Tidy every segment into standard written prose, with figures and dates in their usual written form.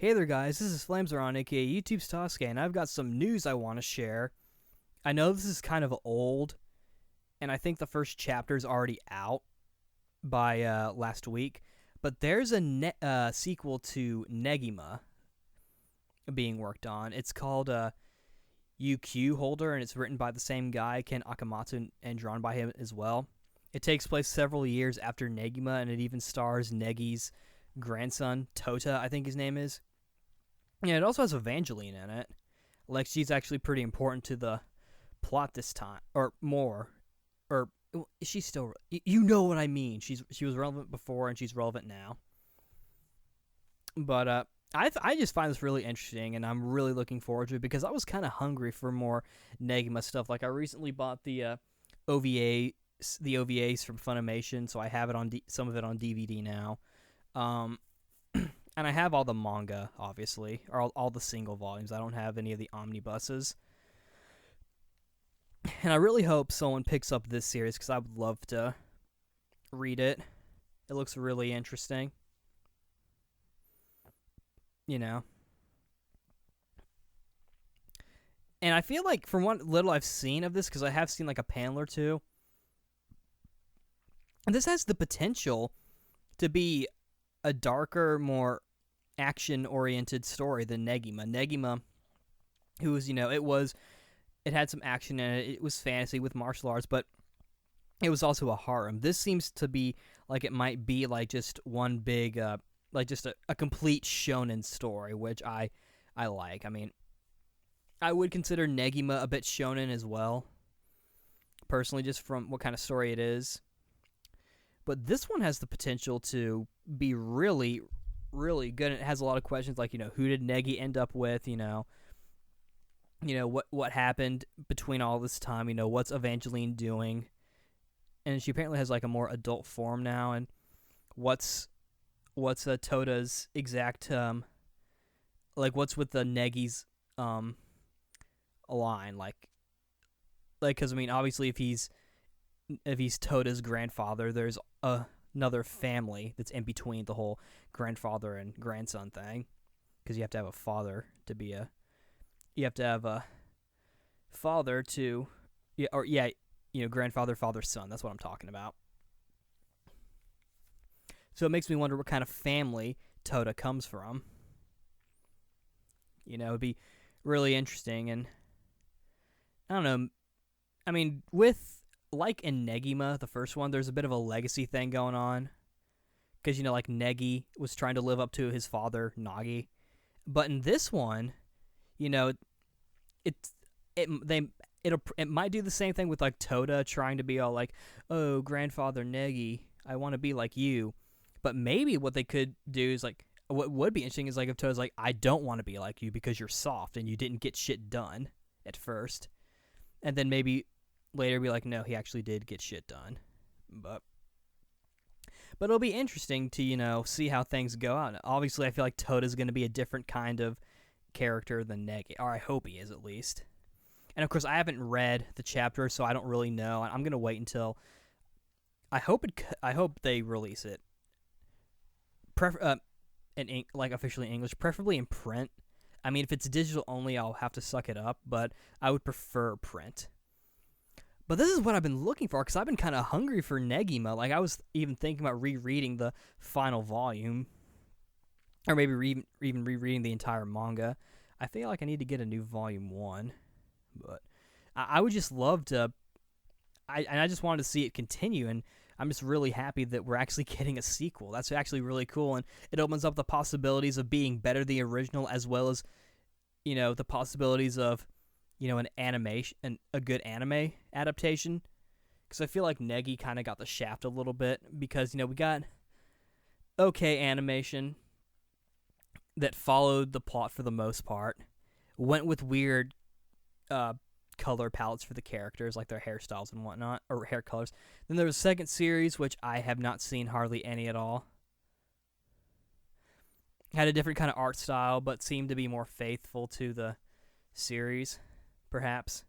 Hey there, guys. This is Flamesaron, aka YouTube's Tosuke, and I've got some news I want to share. I know this is kind of old, and I think the first chapter is already out by last week, but there's a sequel to Negima being worked on. It's called UQ Holder, and it's written by the same guy, Ken Akamatsu, and drawn by him as well. It takes place several years after Negima, and it even stars Negi's grandson, Tota, I think his name is. Yeah, it also has Evangeline in it. Like, she's actually pretty important to the plot this time, or more. Or is she still? You know what I mean. She was relevant before, and she's relevant now. But I just find this really interesting, and I'm really looking forward to it because I was kind of hungry for more Negima stuff. Like, I recently bought the OVAs from Funimation, so I have it on some of it on DVD now. And I have all the manga, obviously, or all the single volumes. I don't have any of the omnibuses. And I really hope someone picks up this series because I would love to read it. It looks really interesting. You know. And I feel like from what little I've seen of this, because I have seen like a panel or two, and this has the potential to be a darker, more action-oriented story than Negima. Negima, who was, it had some action in it. It was fantasy with martial arts, but it was also a harem. This seems to be like it might be like just one big, like just a complete shonen story, which I like. I mean, I would consider Negima a bit shonen as well, personally, just from what kind of story it is. But this one has the potential to be really, really good. It has a lot of questions like, who did Negi end up with? What happened between all this time? What's Evangeline doing? And she apparently has like a more adult form now. And what's Tota's exact like what's with the Negi's line like because I mean obviously if he's Tota's grandfather, there's another family that's in between the whole grandfather and grandson thing, because you have to have a father to be you have to have a father to grandfather, father, son. That's what I'm talking about. So it makes me wonder what kind of family Tota comes from. It'd be really interesting. And I don't know, I mean, with like in Negima, the first one, there's a bit of a legacy thing going on. Because, like, Negi was trying to live up to his father, Nagi. But in this one, it might do the same thing with, like, Tota trying to be all like, oh, grandfather Negi, I want to be like you. But maybe what they could do is, like, what would be interesting is, like, if Tota's like, I don't want to be like you because you're soft and you didn't get shit done at first. And then maybe later be like, no, he actually did get shit done. But it'll be interesting to, see how things go out. Obviously, I feel like Tota's going to be a different kind of character than Negi, or I hope he is at least. And of course, I haven't read the chapter, so I don't really know. I'm going to wait until I hope they release it. Like officially in English, preferably in print. I mean, if it's digital only, I'll have to suck it up, but I would prefer print. But this is what I've been looking for, because I've been kind of hungry for Negima. Like, I was even thinking about rereading the final volume. Or maybe even rereading the entire manga. I feel like I need to get a new volume 1. But I would just love to... I just wanted to see it continue, and I'm just really happy that we're actually getting a sequel. That's actually really cool, and it opens up the possibilities of being better than the original, as well as, the possibilities of... an animation, a good anime adaptation. Because I feel like Negi kind of got the shaft a little bit. Because, we got okay animation that followed the plot for the most part. Went with weird color palettes for the characters, like their hairstyles and whatnot, or hair colors. Then there was a second series, which I have not seen hardly any at all. Had a different kind of art style, but seemed to be more faithful to the series. Perhaps.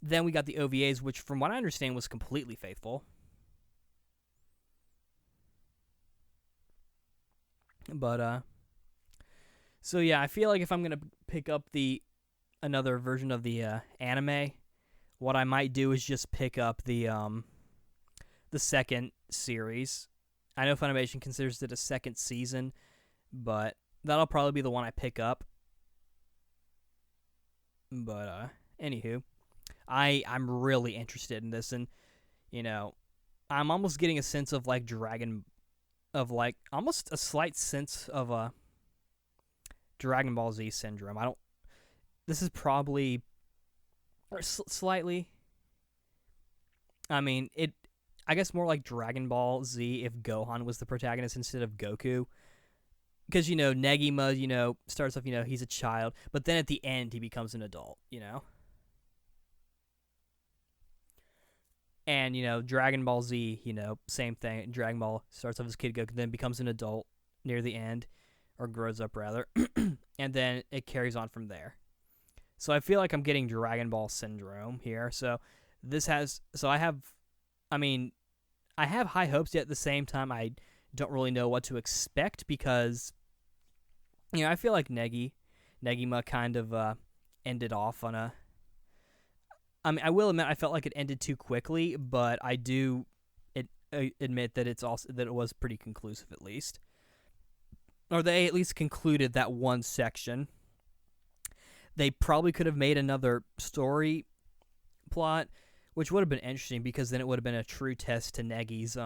Then we got the OVAs, which from what I understand was completely faithful. But So yeah, I feel like if I'm gonna pick up the another version of the anime, what I might do is just pick up the second series. I know Funimation considers it a second season, but that'll probably be the one I pick up. But anywho, I'm really interested in this, and you know, I'm almost getting a sense of like almost a slight sense of a Dragon Ball Z syndrome. I don't. This is probably slightly. I mean, it. I guess more like Dragon Ball Z if Gohan was the protagonist instead of Goku. Because, Negima, starts off, he's a child, but then at the end he becomes an adult. And, Dragon Ball Z, same thing. Dragon Ball starts off as Kid Goku, then becomes an adult near the end, or grows up rather, and then it carries on from there. So I feel like I'm getting Dragon Ball syndrome here. So I have high hopes, yet at the same time don't really know what to expect because, I feel like Negima kind of ended off on a. I mean, I will admit I felt like it ended too quickly, but I do admit that it was pretty conclusive at least, or they at least concluded that one section. They probably could have made another story plot, which would have been interesting because then it would have been a true test to Negi's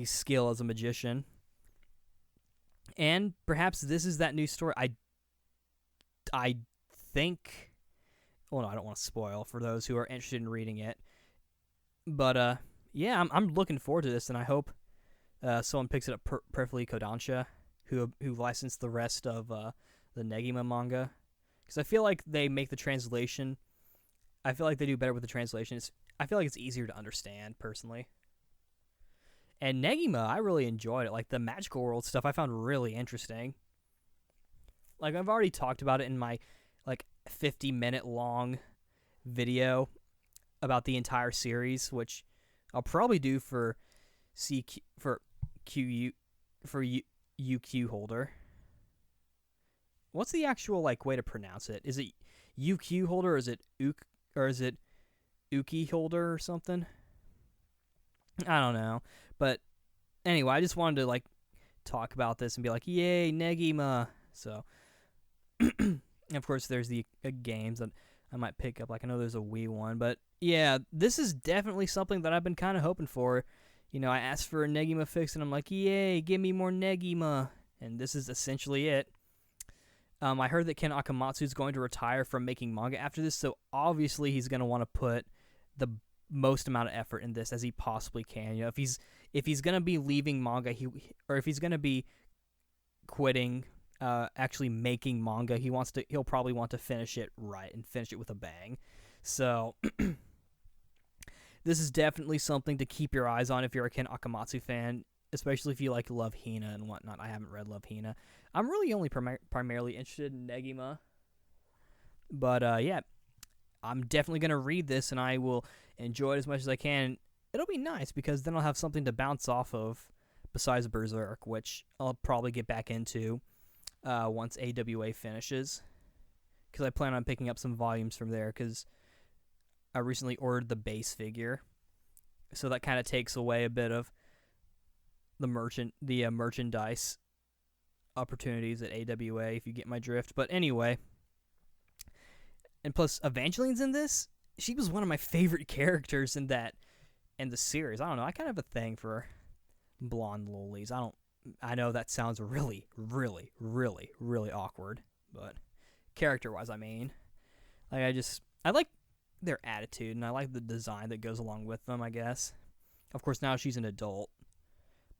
skill as a magician. And perhaps this is that new story. I think. Well, no, I don't want to spoil for those who are interested in reading it. But yeah, I'm looking forward to this, and I hope someone picks it up. Preferably Kodansha, who licensed the rest of the Negima manga, because I feel like they make the translation. I feel like they do better with the translation. I feel like it's easier to understand personally. And Negima, I really enjoyed it. Like, the magical world stuff I found really interesting. Like, I've already talked about it in my, 50-minute long video about the entire series, which I'll probably do for UQ holder. What's the actual, way to pronounce it? Is it UQ holder, or is it Uki holder or something? I don't know. But anyway, I just wanted to talk about this and be like, yay, Negima. So, of course, there's the games that I might pick up. I know there's a Wii one. But yeah, this is definitely something that I've been kind of hoping for. I asked for a Negima fix, and I'm like, yay, give me more Negima. And this is essentially it. I heard that Ken Akamatsu is going to retire from making manga after this, so obviously he's going to want to put the most amount of effort in this as he possibly can. If he's going to be leaving manga, or if he's going to be quitting actually making manga, he'll probably want to finish it right and finish it with a bang. So this is definitely something to keep your eyes on if you're a Ken Akamatsu fan, especially if you Love Hina and whatnot. I haven't read Love Hina. I'm really only primarily interested in Negima. But yeah, I'm definitely going to read this, and I will enjoy it as much as I can. It'll be nice because then I'll have something to bounce off of besides Berserk, which I'll probably get back into once AWA finishes, because I plan on picking up some volumes from there because I recently ordered the base figure, so that kind of takes away a bit of the merchandise opportunities at AWA, if you get my drift. But anyway, and plus Evangeline's in this. She was one of my favorite characters in the series. I don't know, I kind of have a thing for blonde lolis. I know that sounds really, really, really, really awkward, but character-wise, I mean, I like their attitude, and I like the design that goes along with them, I guess. Of course, now she's an adult,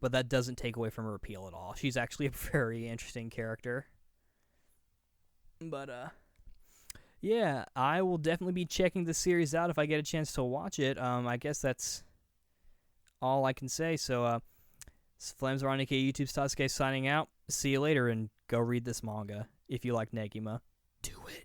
but that doesn't take away from her appeal at all. She's actually a very interesting character. But, yeah, I will definitely be checking the series out if I get a chance to watch it. I guess that's all I can say. So, Flames are on AK YouTube's Tatsuke signing out. See you later, and go read this manga if you like Negima. Do it.